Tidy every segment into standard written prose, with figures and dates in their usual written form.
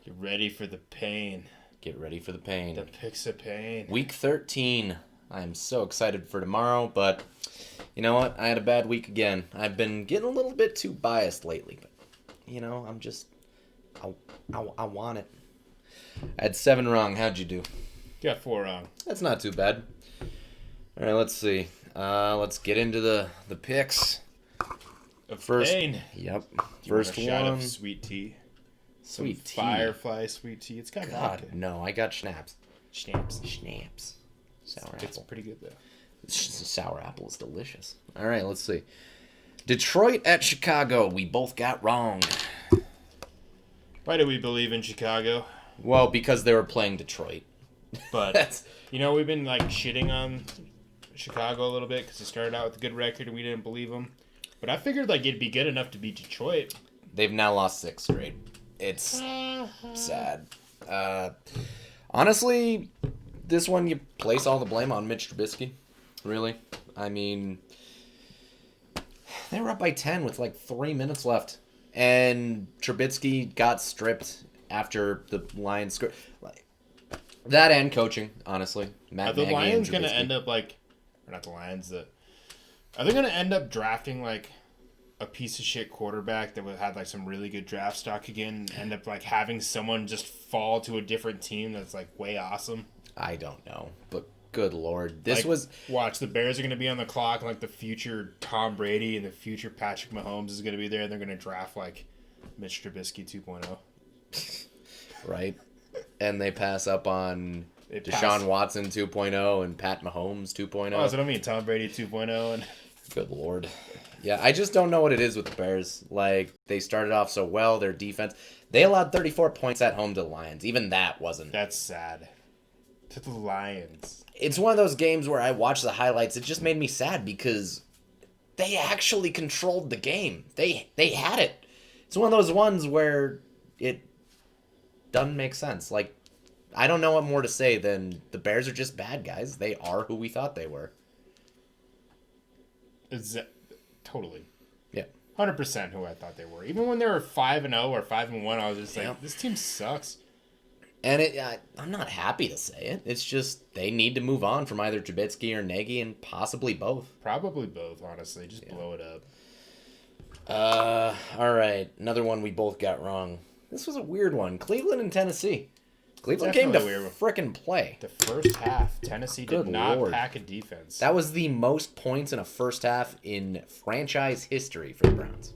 Get ready for the pain. Get ready for the pain. The picks of pain. Week 13. I'm so excited for tomorrow, but you know what? I had a bad week again. I've been getting a little bit too biased lately, but I'm just I want it. I had 7 wrong. How'd you do? Got 4 wrong. That's not too bad. All right, let's see. Let's get into the picks. Of First, pain. Yep. You First want a shot one. of sweet tea. Sweet tea. Firefly sweet tea. It's got God, vodka. no. I got schnapps. Schnapps. Schnapps. Sour It's apple. pretty good though. Sour apple is delicious. All right, let's see. Detroit at Chicago. We both got wrong. Why do we believe in Chicago? Well, because they were playing Detroit. But That's we've been like shitting on Chicago a little bit because they started out with a good record and we didn't believe them. But I figured like it'd be good enough to beat Detroit. They've now lost 6 straight. It's sad. Honestly, this one you place all the blame on Mitch Trubisky. Really? I mean, they were up by 10 with like 3 minutes left. And Trubisky got stripped after the Lions scored. That and coaching, honestly. Are the Lions going to end up like... Or not the Lions. Are they going to end up drafting like a piece of shit quarterback that would have like some really good draft stock again and end up like having someone just fall to a different team that's like way awesome? I don't know, but good lord. Watch, the Bears are going to be on the clock and like the future Tom Brady and the future Patrick Mahomes is going to be there and they're going to draft like Mitch Trubisky 2.0. Right? And they pass up on They Deshaun pass- Watson 2.0 and Pat Mahomes 2.0. Oh, that's what I mean. Tom Brady 2.0 and... Good lord. Yeah, I just don't know what it is with the Bears. Like, they started off so well, their defense. They allowed 34 points at home to the Lions. Even that wasn't. That's sad. To the Lions. It's one of those games where I watch the highlights. It just made me sad because they actually controlled the game. They had it. It's one of those ones where it doesn't make sense. Like, I don't know what more to say than the Bears are just bad guys. They are who we thought they were. Totally. Yeah. 100% who I thought they were. Even when they were 5-0 or 5-1, I was just like, Yeah. this team sucks. And I'm not happy to say it. It's just they need to move on from either Trubisky or Nagy and possibly both. Probably both, honestly. Just blow it up. All right. Another one we both got wrong. This was a weird one. Cleveland and Tennessee. Cleveland came to Definitely weird. frickin' play. The first half, Tennessee did Good not Lord. pack a defense. That was the most points in a first half in franchise history for the Browns.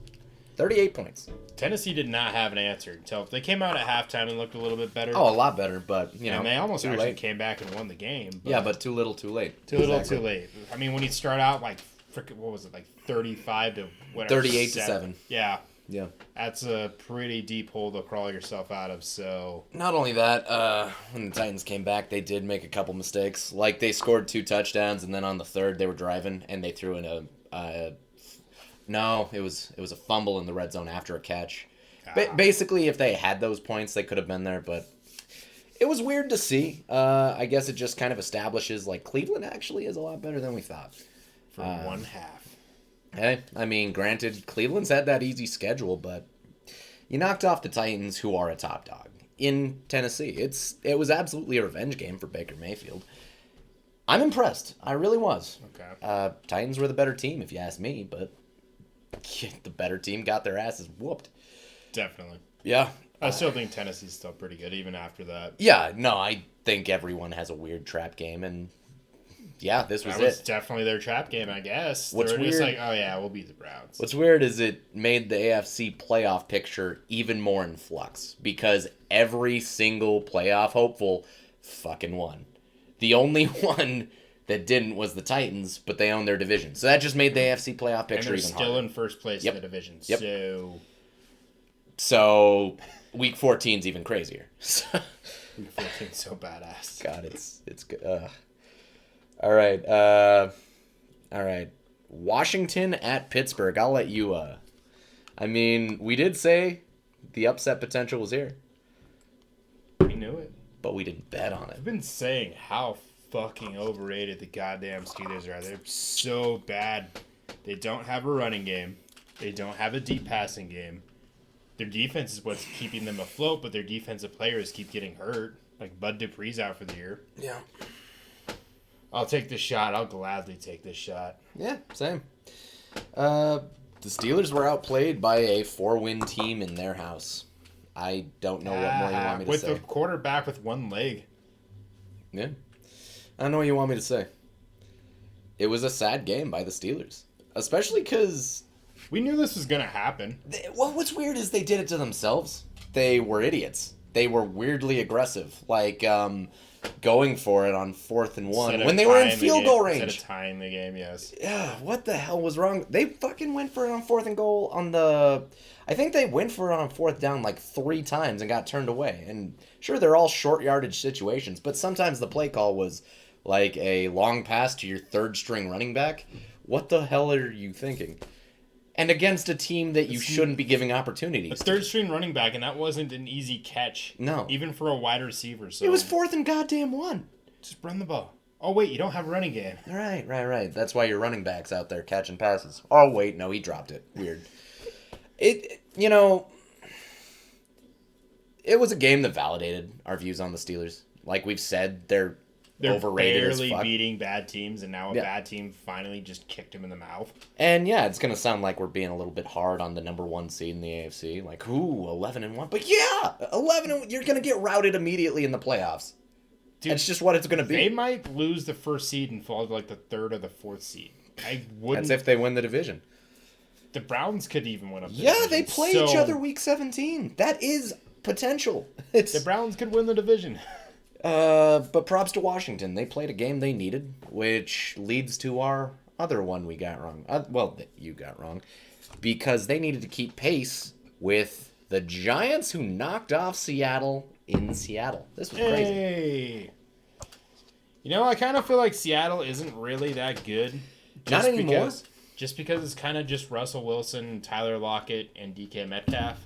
38 points. Tennessee did not have an answer until they came out at halftime and looked a little bit better. Oh, a lot better, but, and they almost too actually late. came back and won the game. Yeah, but too little, too late. Too little, Exactly. too late. I mean, when you start out like frickin' what was it, like 35 to whatever, 38 to 7. Yeah, Yeah. that's a pretty deep hole to crawl yourself out of. So Not only that, when the Titans came back, they did make a couple mistakes. Like, they scored 2 touchdowns, and then on the third, they were driving, and they threw in it was a fumble in the red zone after a catch. Basically, if they had those points, they could have been there, but it was weird to see. I guess it just kind of establishes, like, Cleveland actually is a lot better than we thought. for one half. Hey, I mean, granted, Cleveland's had that easy schedule, but you knocked off the Titans, who are a top dog, in Tennessee. It was absolutely a revenge game for Baker Mayfield. I'm impressed. I really was. Okay. Titans were the better team, if you ask me, but the better team got their asses whooped. Definitely. Yeah. I still think Tennessee's still pretty good, even after that. Yeah, no, I think everyone has a weird trap game, and yeah, this was That was it. definitely their trap game, I guess. What's they were just weird- like, oh yeah, we'll beat the Browns. What's weird is it made the AFC playoff picture even more in flux because every single playoff hopeful fucking won. The only one that didn't was the Titans, but they own their division. So that just made the AFC playoff and picture they're even still harder. in first place Yep. in the division. Yep. So So week 14's even crazier. week 14 so badass. God, it's good. All right. All right. Washington at Pittsburgh. I'll let you. I mean, we did say the upset potential was here, We knew it. but we didn't bet on it. I've been saying how fucking overrated the goddamn Steelers are. They're so bad. They don't have a running game. They don't have a deep passing game. their defense is what's keeping them afloat, but their defensive players keep getting hurt. Like Bud Dupree's out for the year. Yeah. I'll take this shot. I'll gladly take this shot. Yeah, same. The Steelers were outplayed by a 4-win team in their house. I don't know what more you want me to say. With a quarterback with one leg. Yeah. I don't know what you want me to say. It was a sad game by the Steelers. Especially because... We knew this was going to happen. Well, what's weird is they did it to themselves. They were idiots. They were weirdly aggressive. Like, going for it on 4th and 1 when they were in field goal range. Instead of tying the game, yes. Yeah, what the hell was wrong? They fucking went for it on 4th and goal on the... I think they went for it on 4th down like 3 times and got turned away. And sure, they're all short yardage situations, but sometimes the play call was like a long pass to your 3rd-string running back. What the hell are you thinking? And against a team that you shouldn't be giving opportunities. A 3rd-string running back, and that wasn't an easy catch. No. Even for a wide receiver. So it was 4th and goddamn 1. Just run the ball. Oh, wait, you don't have a running game. Right. That's why your running back's out there catching passes. Oh, wait, no, he dropped it. Weird. It was a game that validated our views on the Steelers. Like we've said, they're overrated barely as fuck. Beating bad teams, and now a bad team finally just kicked him in the mouth. And yeah, it's gonna sound like we're being a little bit hard on the number 1 seed in the AFC. Like, 11-1. But yeah, 11. You're gonna get routed immediately in the playoffs. Dude, that's just what it's gonna be. They might lose the 1st seed and fall to like the 3rd or the 4th seed. I wouldn't. That's if they win the division. The Browns could even win up. Yeah, they play each other week 17. That is potential. The Browns could win the division. But props to Washington. They played a game they needed, which leads to our other one we got wrong. That you got wrong. Because they needed to keep pace with the Giants who knocked off Seattle in Seattle. This was crazy. Hey. I kind of feel like Seattle isn't really that good. Not anymore. Just because it's kind of just Russell Wilson, Tyler Lockett, and DK Metcalf.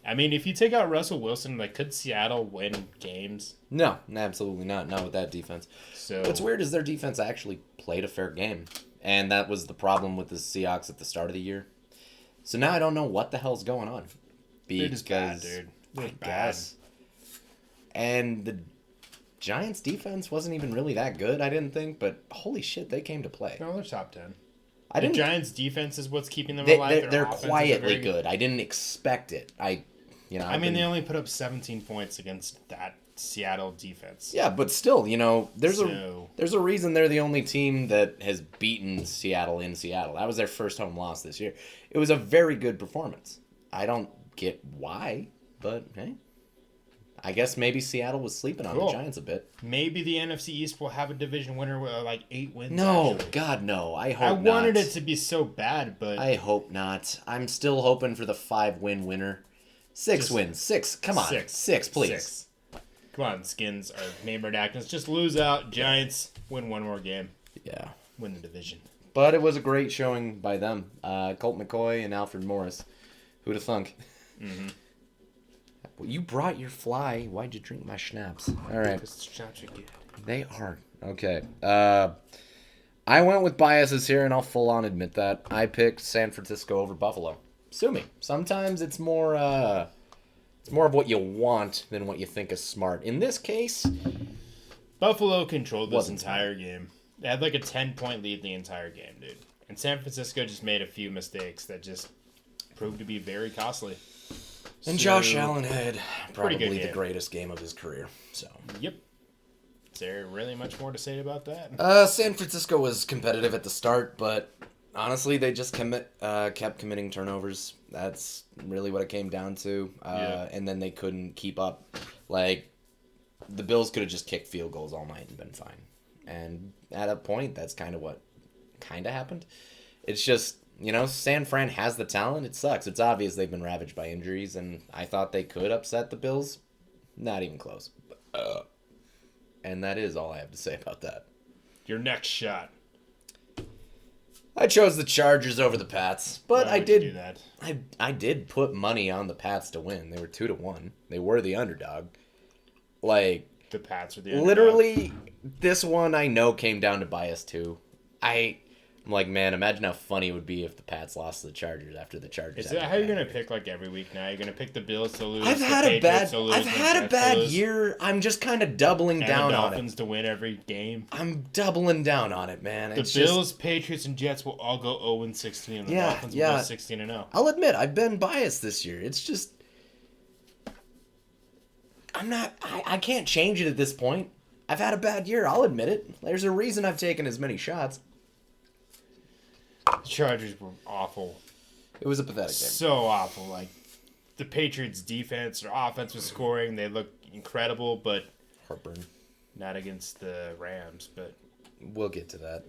I mean, if you take out Russell Wilson, could Seattle win games? No, absolutely not. Not with that defense. So what's weird is their defense actually played a fair game. And that was the problem with the Seahawks at the start of the year. So now I don't know what the hell's going on. They're just bad, dude. I guess. And the Giants' defense wasn't even really that good, I didn't think. But holy shit, they came to play. No, they're top 10. The Giants' defense is what's keeping them alive. They're quietly good. I didn't expect it. I mean, they only put up 17 points against that Seattle defense. Yeah, but still, there's a reason they're the only team that has beaten Seattle in Seattle. That was their first home loss this year. It was a very good performance. I don't get why, but hey. I guess maybe Seattle was sleeping on the Giants a bit. Maybe the NFC East will have a division winner with 8 wins. No, actually. God, no. I hope not. I wanted it to be so bad, but... I hope not. I'm still hoping for the 5-win winner. 6 wins. 6. Come on. 6, please. 6. Come on, Skins are name redactants. Just lose out. Giants win one more game. Yeah. Win the division. But it was a great showing by them. Colt McCoy and Alfred Morris. Who'd have thunk? Mm-hmm. Well, you brought your fly. Why'd you drink my schnapps? All right. Because schnapps are good. They are. Okay. I went with biases here, and I'll full-on admit that. I picked San Francisco over Buffalo. Sue me. Sometimes it's more of what you want than what you think is smart. In this case, Buffalo controlled this entire game. They had a 10-point lead the entire game, dude. And San Francisco just made a few mistakes that just proved to be very costly. And Josh Allen had probably the game. greatest game of his career. So. Yep. Is there really much more to say about that? San Francisco was competitive at the start, but honestly, they just kept committing turnovers. That's really what it came down to. And then they couldn't keep up. The Bills could have just kicked field goals all night and been fine. And at a point, that's kind of what happened. It's just, San Fran has the talent. It sucks. It's obvious they've been ravaged by injuries, and I thought they could upset the Bills. Not even close. And that is all I have to say about that. Your next shot. I chose the Chargers over the Pats, but Why would you do that? I did put money on the Pats to win. They were 2-1. They were the underdog. The Pats were the underdog. Literally, this one I know came down to bias too. I'm like, man, imagine how funny it would be if the Pats lost to the Chargers after the Chargers. Is that how you're gonna pick like every week now? You're gonna pick the Bills to lose. I've had a bad year. I'm just kind of doubling down the on it. Dolphins to win every game. I'm doubling down on it, man. The Bills, Patriots, and Jets will all go 0-16, and the Dolphins will go 16-0. I'll admit I've been biased this year. It's just I can't change it at this point. I've had a bad year. I'll admit it. There's a reason I've taken as many shots. The Chargers were awful. It was a pathetic game. So awful. Like, the Patriots' defense, their offense was scoring. They looked incredible, but heartburn. Not against the Rams, but we'll get to that.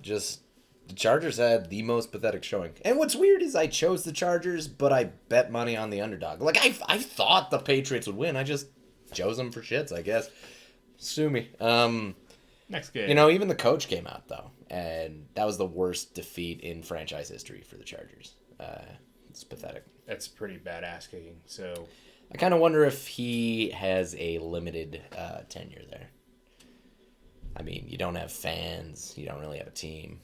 Just the Chargers had the most pathetic showing. And what's weird is I chose the Chargers, but I bet money on the underdog. Like, I thought the Patriots would win. I just chose them for shits, I guess. Sue me. Next game. You know, even the coach came out, though. And that was the worst defeat in franchise history for the Chargers. It's pathetic. That's pretty badass kicking. So I kind of wonder if he has a limited tenure there. I mean, you don't have fans. You don't really have a team.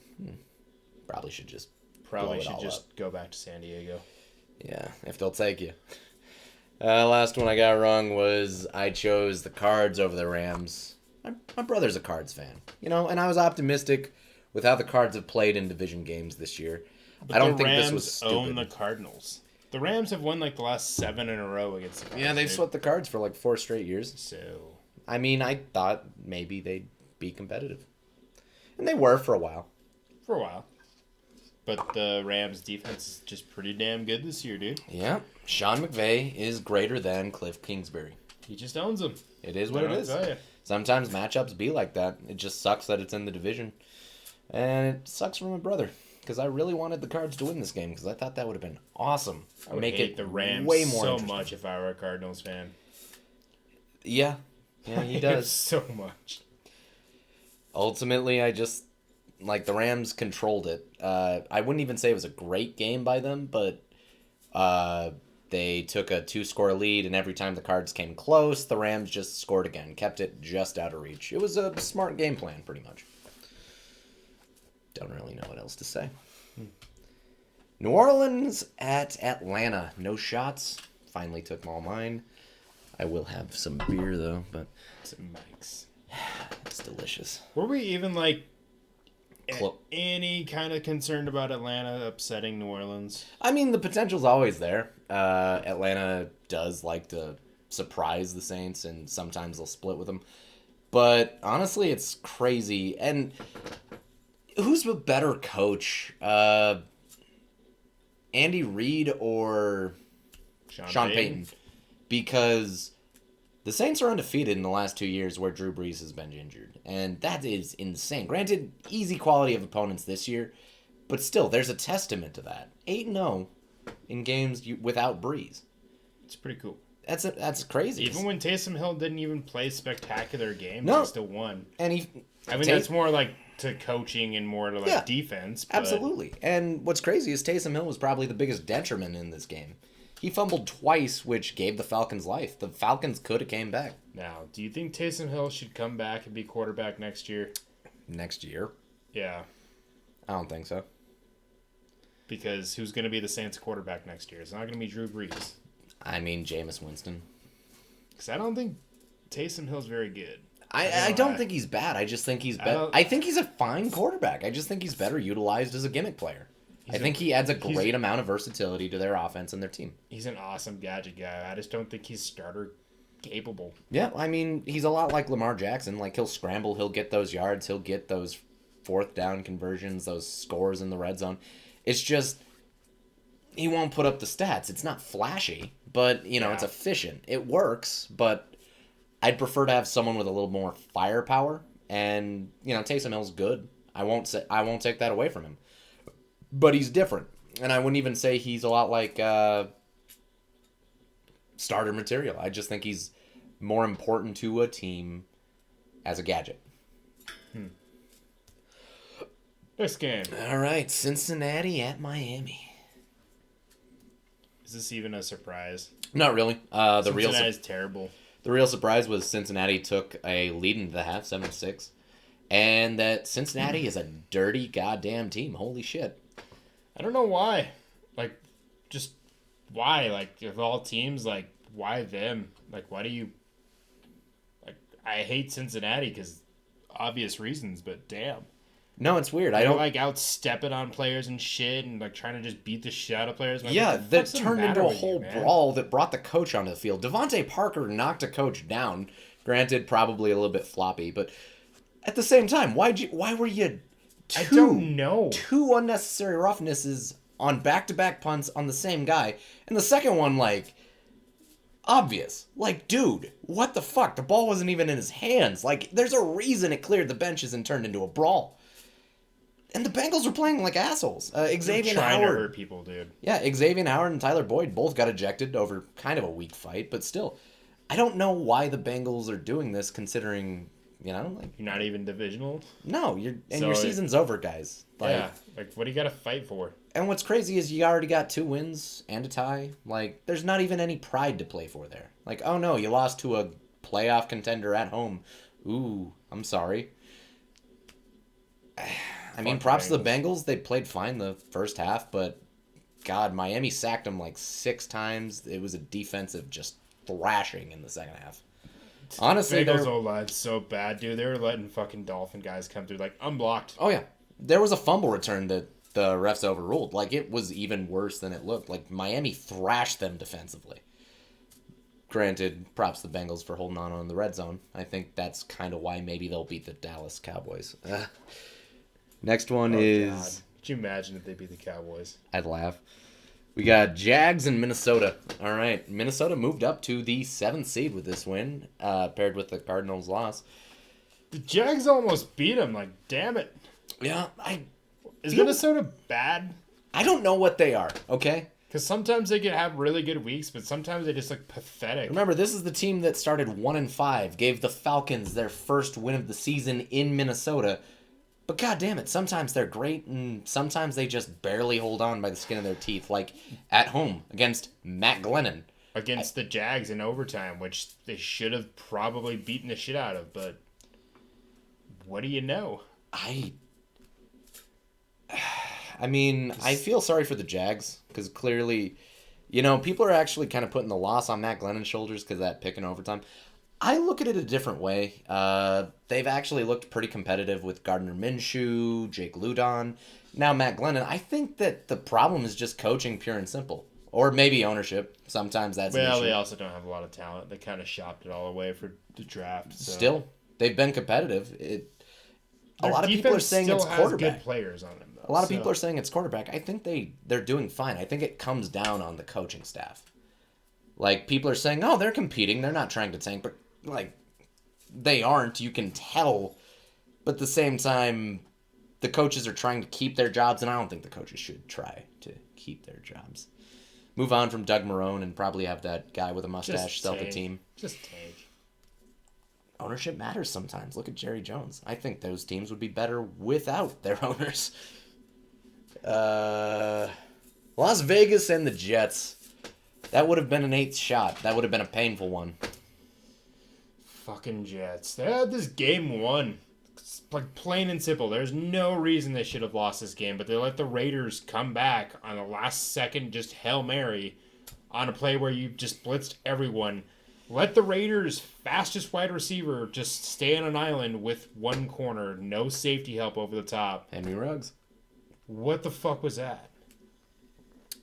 Probably should just go back to San Diego. Yeah, if they'll take you. Last one I got wrong was I chose the Cards over the Rams. My brother's a Cards fan, you know, and I was optimistic with how the Cards have played in division games this year. But I don't think this was stupid. Own the Cardinals. The Rams have won like the last 7 in a row against the Cards. Yeah, they've swept the Cards for like 4 straight years. So, I mean, I thought maybe they'd be competitive, and they were for a while. But the Rams' defense is just pretty damn good this year, dude. Yeah, Sean McVay is greater than Cliff Kingsbury. He just owns them. It is what it is. Sometimes matchups be like that. It just sucks that it's in the division. And it sucks for my brother. Because I really wanted the Cards to win this game. Because I thought that would have been awesome. I would hate the Rams way more so much if I were a Cardinals fan. Yeah. Yeah, he does. So much. Ultimately, I just... Like, the Rams controlled it. I wouldn't even say it was a great game by them. But... They took a 2-score lead, and every time the Cards came close, the Rams just scored again, kept it just out of reach. It was a smart game plan, pretty much. Don't really know what else to say. New Orleans at Atlanta. No shots. Finally took all mine. I will have some beer, though, but... Some Mike's. It's delicious. Were we even, like... any kind of concerned about Atlanta upsetting New Orleans? I mean, the potential's always there. Atlanta does like to surprise the Saints, and sometimes they'll split with them. But honestly, it's crazy. And who's a better coach? Andy Reid or Sean Payton? Because the Saints are undefeated in the last 2 years where Drew Brees has been injured. And that is insane. Granted, easy quality of opponents this year. But still, there's a testament to that. 8-0 in games without Brees. It's pretty cool. That's crazy. Even when Taysom Hill didn't even play spectacular games, he still won. And that's more like to coaching and more to like defense. But... Absolutely. And what's crazy is Taysom Hill was probably the biggest detriment in this game. He fumbled twice, which gave the Falcons life. The Falcons could have came back. Now, do you think Taysom Hill should come back and be quarterback next year? Next year? Yeah. I don't think so. Because who's going to be the Saints quarterback next year? It's not going to be Drew Brees. I mean, Jameis Winston. Because I don't think Taysom Hill's very good. I don't think he's bad. I just think he's better. I think he's a fine quarterback. I just think he's better utilized as a gimmick player. I think he adds a great amount of versatility to their offense and their team. He's an awesome gadget guy. I just don't think he's starter capable. Yeah, I mean, he's a lot like Lamar Jackson. Like, he'll scramble, he'll get those yards, he'll get those 4th down conversions, those scores in the red zone. It's just, he won't put up the stats. It's not flashy, but, it's efficient. It works, but I'd prefer to have someone with a little more firepower. And, Taysom Hill's good. I won't take that away from him. But he's different. And I wouldn't even say he's a lot like starter material. I just think he's more important to a team as a gadget. Next game. All right, Cincinnati at Miami. Is this even a surprise? Not really. Cincinnati's terrible. The real surprise was Cincinnati took a lead into the half, 7-6. and that Cincinnati is a dirty goddamn team. Holy shit. I don't know why. Like, just why? Like, of all teams, like, why them? Like, why do you... Like, I hate Cincinnati because obvious reasons, but damn. No, it's weird. They're, I don't like, outstepping on players and shit and, like, trying to just beat the shit out of players. Like, yeah, what the that fuck's the turned matter into a with you, whole man? brawl that brought the coach onto the field. Devontae Parker knocked a coach down. Granted, probably a little bit floppy, but at the same time, why were you I don't know. two unnecessary roughnesses on back-to-back punts on the same guy, and the second one, like, obvious. Like, dude, what the fuck? The ball wasn't even in his hands. Like, there's a reason it cleared the benches and turned into a brawl. And the Bengals were playing like assholes. Xavier Trying to Howard. hurt people, dude. Yeah, Xavier Howard and Tyler Boyd both got ejected over kind of a weak fight, but still. I don't know why the Bengals are doing this considering, like, You're not even divisional. no, your So season's over, guys. Like, Yeah. Like, what do you got to fight for? and what's crazy is you already got 2 wins and a tie. Like, there's not even any pride to play for there. Like, oh no, you lost to a playoff contender at home. Ooh, I'm sorry. I mean, Fuck props to the Bengals. They played fine the first half, but God, Miami sacked them like 6 times. It was a defensive just thrashing in the second half. Honestly, Bengals they're... O-line's so bad, dude. They were letting fucking Dolphin guys come through, like, unblocked. Oh, yeah. There was a fumble return that the refs overruled. Like, it was even worse than it looked. Like, Miami thrashed them defensively. Granted, props to the Bengals for holding on in the red zone. I think that's kind of why maybe they'll beat the Dallas Cowboys. Next one is... God. Could you imagine if they beat the Cowboys? I'd laugh. We got Jags and Minnesota. All right. Minnesota moved up to the 7th seed with this win, paired with the Cardinals' loss. The Jags almost beat them. Like, damn it. Yeah, Is Minnesota bad? I don't know what they are, okay? Because sometimes they can have really good weeks, but sometimes they just look pathetic. Remember, this is the team that started 1-5, gave the Falcons their first win of the season in Minnesota. But god damn it, sometimes they're great, and sometimes they just barely hold on by the skin of their teeth, like at home against Matt Glennon. Against the Jags in overtime, which they should have probably beaten the shit out of, but what do you know? I mean, I feel sorry for the Jags, because clearly, people are actually kind of putting the loss on Matt Glennon's shoulders because of that pick in overtime. I look at it a different way. They've actually looked pretty competitive with Gardner Minshew, Jake Ludon, now Matt Glennon. I think that the problem is just coaching, pure and simple. Or maybe ownership. Sometimes that's an issue. They also don't have a lot of talent. They kind of shopped it all away for the draft. So. Still, they've been competitive. A lot of people are saying it's has quarterback. Good players on them, though, A lot of people are saying it's quarterback. I think they're doing fine. I think it comes down on the coaching staff. Like, people are saying, oh, they're competing. They're not trying to tank. But, like, they aren't. You can tell. But at the same time, the coaches are trying to keep their jobs, and I don't think the coaches should try to keep their jobs. Move on from Doug Marrone and probably have that guy with a mustache sell the team. Just tank. Ownership matters sometimes. Look at Jerry Jones. I think those teams would be better without their owners. Las Vegas and the Jets. That would have been an 8th shot. That would have been a painful one. Fucking Jets. They had this game won. It's like plain and simple. There's no reason they should have lost this game, but they let the Raiders come back on the last second, just Hail Mary, on a play where you just blitzed everyone. Let the Raiders' fastest wide receiver just stay on an island with one corner, no safety help over the top. Henry Ruggs. What the fuck was that?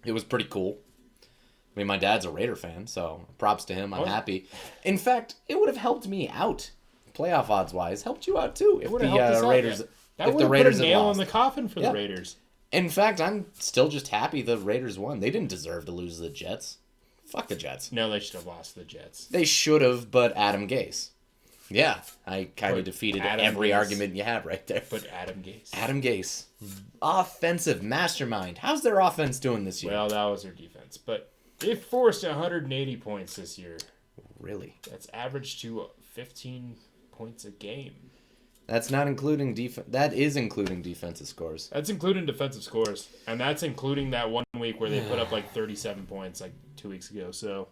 It was pretty cool. I mean, my dad's a Raider fan, so props to him. I'm happy. In fact, it would have helped me out, playoff odds-wise. Helped you out, too, if the Raiders... That would have put a nail in the coffin for the Raiders. In fact, I'm still just happy the Raiders won. They didn't deserve to lose to the Jets. Fuck the Jets. No, they should have lost to the Jets. They should have, but Adam Gase. Yeah, I kind of defeated every argument you have right there. But Adam Gase. Adam Gase. Offensive mastermind. How's their offense doing this year? Well, that was their defense. But they forced 180 points this year. Really? That's average to 15 points a game. That's not including That is including defensive scores. That's including defensive scores. And that's including that one week where they put up like 37 points like 2 weeks ago. So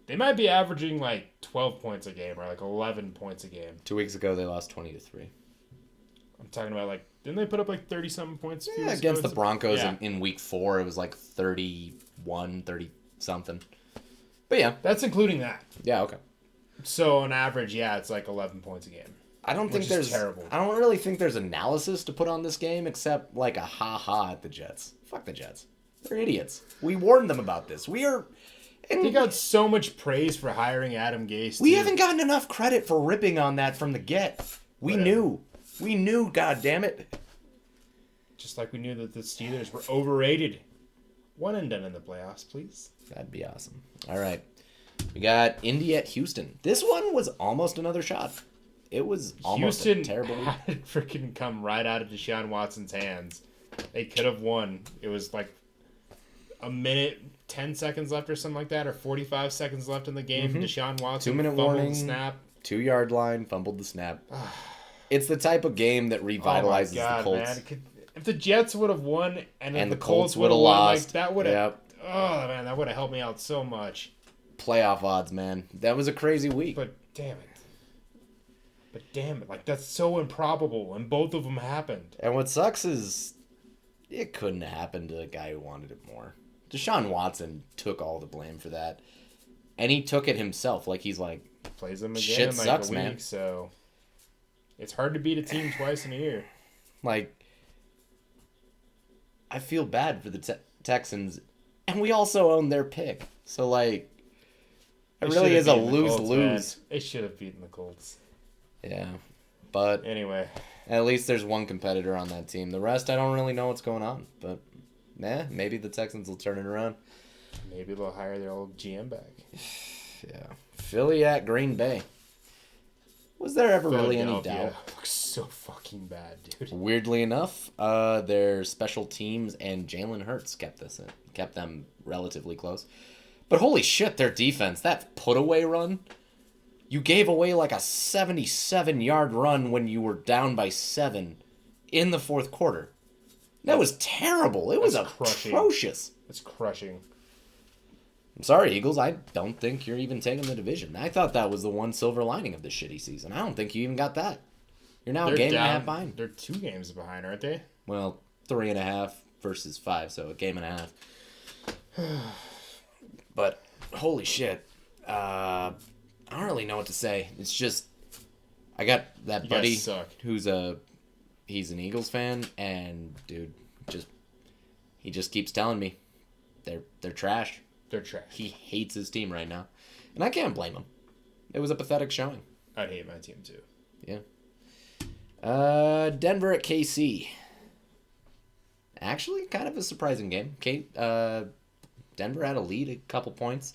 they might be averaging like 12 points a game or like 11 points a game. 2 weeks ago, they lost 20-3. I'm talking about like, didn't they put up like 30-something points? Yeah, against the Broncos Yeah. in week 4, it was like 31, 30 something. But yeah, That's including that. yeah, okay. So on average, yeah, it's like 11 points a game. I don't think Which is there's terrible. I don't really think there's analysis to put on this game except like a ha at the Jets. Fuck the Jets. They're idiots. We warned them about this. He got so much praise for hiring Adam Gase. We too. haven't gotten enough credit for ripping on that from the get. We knew. We knew, god damn it. Just like we knew that the Steelers were overrated. One and done in the playoffs, please. That'd be awesome. All right. We got Indy at Houston. This one was almost another shot. It was almost Houston a terrible had it freaking come right out of Deshaun Watson's hands. They could have won. It was like a minute, 10 seconds left or something like that, or 45 seconds left in the game. Deshaun Watson 2-minute fumbled warning. the snap. 2-yard line, fumbled the snap. It's the type of game that revitalizes the Colts. Man. If the Jets would have won and then And the Colts would have lost. like, that would have. Yep. Oh man, that would have helped me out so much. Playoff odds, man. That was a crazy week. But damn it, like that's so improbable, and both of them happened. And what sucks is it couldn't have happened to the guy who wanted it more. Deshaun Watson took all the blame for that. And he took it himself. Like, he's like, Plays them again Shit in like sucks, a week, man. so it's hard to beat a team twice in a year. like, I feel bad for the Texans. And we also own their pick. So, like, it They really should is a have beaten the Colts, man. lose-lose. They should have beaten the Colts. Yeah. But Anyway, at least there's one competitor on that team. The rest, I don't really know what's going on. But, maybe the Texans will turn it around. maybe they'll hire their old GM back. Yeah. Philly at Green Bay. Was there ever really any Philadelphia doubt? looks so fucking bad, dude. Weirdly enough, their special teams and Jalen Hurts kept them relatively close. But holy shit, their defense, that put-away run. You gave away like a 77-yard run when you were down by 7 in the fourth quarter. That was terrible. It was That's crushing. atrocious. It's crushing. I'm sorry, Eagles. I don't think you're even taking the division. I thought that was the one silver lining of this shitty season. I don't think you even got that. You're now a game and a half behind. They're 2 games behind, aren't they? Well, 3.5 versus 5, so a game and a half. But holy shit, I don't really know what to say. It's just I got that You guys buddy suck. he's an Eagles fan, and dude, he just keeps telling me they're trash. They're trash. He hates his team right now, and I can't blame him. It was a pathetic showing. I'd hate my team too. Yeah. Denver at KC. Actually, kind of a surprising game. Denver had a lead, a couple points,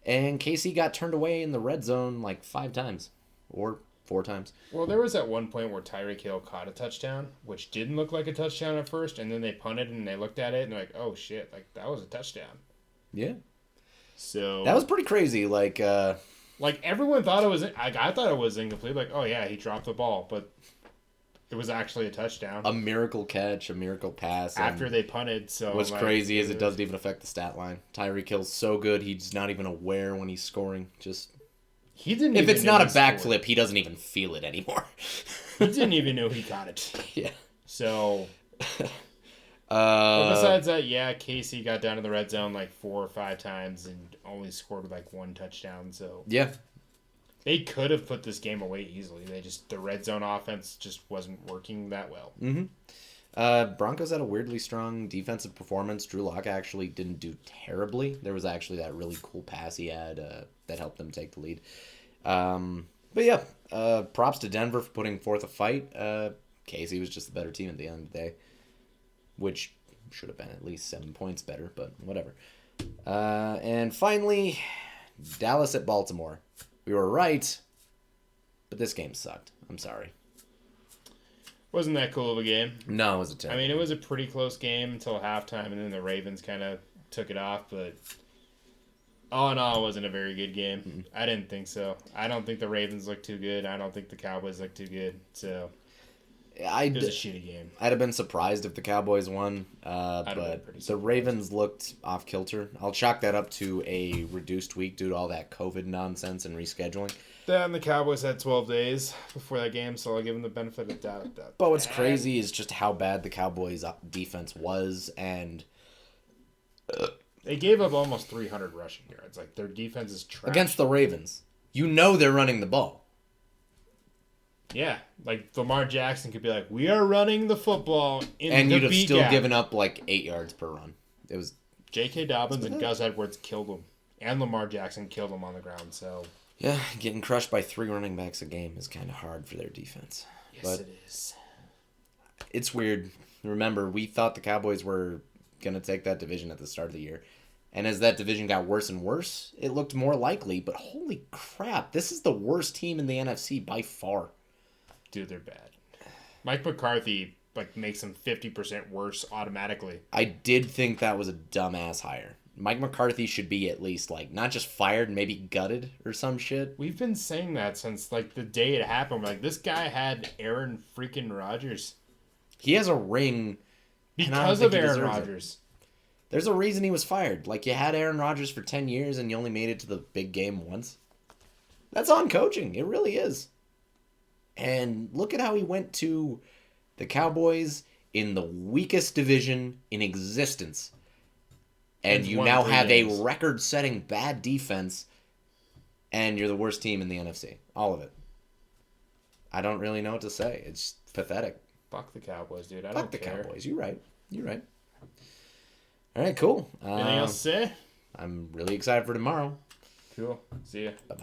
and KC got turned away in the red zone like 5 times, or 4 times. Well, there was at one point where Tyreek Hill caught a touchdown, which didn't look like a touchdown at first, and then they punted and they looked at it and they're like, "Oh shit! Like that was a touchdown." Yeah. So That was pretty crazy. Like everyone thought it was. I thought it was incomplete. Like, oh yeah, he dropped the ball, but it was actually a touchdown a miracle catch, a miracle pass. after they punted. So What's like, crazy is it doesn't even affect the stat line. Tyreek Hill's so good, he's not even aware when he's scoring. Just He didn't. if even it's know not a he scored. backflip, he doesn't even feel it anymore. He didn't even know he got it. Yeah. So but besides that, yeah, Casey got down to the red zone like 4 or 5 times and only scored like 1 touchdown. So Yeah. they could have put this game away easily. The red zone offense just wasn't working that well. Broncos had a weirdly strong defensive performance. Drew Lock actually didn't do terribly. There was actually that really cool pass he had that helped them take the lead. But yeah, props to Denver for putting forth a fight. Casey was just the better team at the end of the day, which should have been at least 7 points better, but whatever. And finally, Dallas at Baltimore. We were right, but this game sucked. I'm sorry. Wasn't that cool of a game? No, it was a terrible. I mean, it was a pretty close game until halftime, and then the Ravens kind of took it off. But all in all, it wasn't a very good game. Mm-hmm. I didn't think so. I don't think the Ravens looked too good. I don't think the Cowboys looked too good. So It was a shitty game. I'd have been surprised if the Cowboys won, have been but pretty the surprised. Ravens looked off kilter. I'll chalk that up to a reduced week due to all that COVID nonsense and rescheduling. Then the Cowboys had 12 days before that game, so I'll give them the benefit of doubt. But what's crazy is just how bad the Cowboys' defense was, and They gave up almost 300 rushing yards. Like, their defense is trash. against the Ravens, you know they're running the ball. Yeah, like Lamar Jackson could be like, "We are running the football in And the you'd have beat still gap." given up like 8 yards per run. It was J.K. Dobbins and Gus Edwards killed him, and Lamar Jackson killed him on the ground. So getting crushed by 3 running backs a game is kind of hard for their defense. yes, But it is. it's weird. Remember, we thought the Cowboys were going to take that division at the start of the year. And as that division got worse and worse, it looked more likely. But holy crap, this is the worst team in the NFC by far. Dude, they're bad. Mike McCarthy makes them 50% worse automatically. I did think that was a dumbass hire. Mike McCarthy should be at least not just fired, maybe gutted or some shit. We've been saying that since the day it happened. We're like, this guy had Aaron freaking Rodgers He has a ring and I don't because of think he Aaron deserves it. Rodgers. There's a reason he was fired. You had Aaron Rodgers for 10 years and you only made it to the big game once. That's on coaching. It really is. And look at how he went to the Cowboys in the weakest division in existence. And And you won now 3 have games. a record-setting bad defense, and you're the worst team in the NFC. All of it. I don't really know what to say. It's pathetic. Fuck the Cowboys, dude. I Fuck don't the care. Cowboys. You're right. You're right. All right, cool. Anything else to say? I'm really excited for tomorrow. Cool. See ya. Bye-bye.